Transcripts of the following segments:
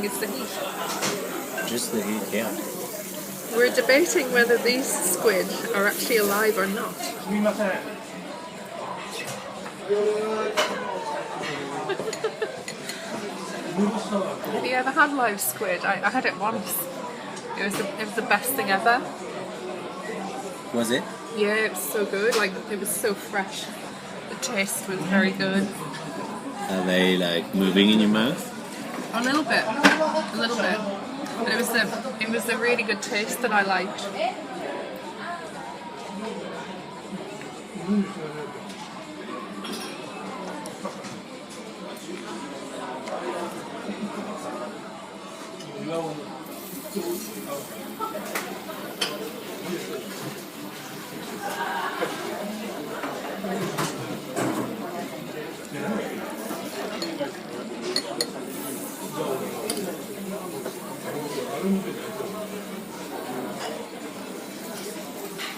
it's the heat. Just the heat, yeah. We're debating whether these squid are actually alive or not. Have you ever had live squid? I had it once. It was the best thing ever. Was it? Yeah, it was so good. Like, it was so fresh. The taste was very good. Are they like moving in your mouth? A little bit. But it was a really good taste that I liked.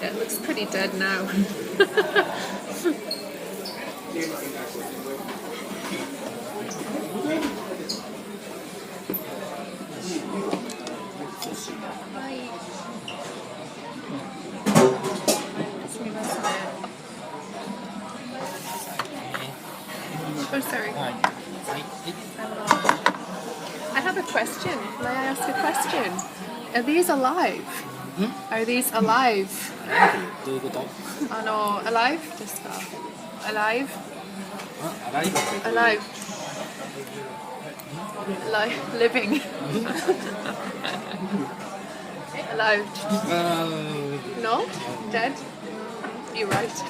It looks pretty dead now. Oh, sorry. I have a question. May I ask a question? Are these alive? Are these alive? どういうこと？ alive ですか? Alive? 洗い Alive. Living. Alive. No? Dead? You're right.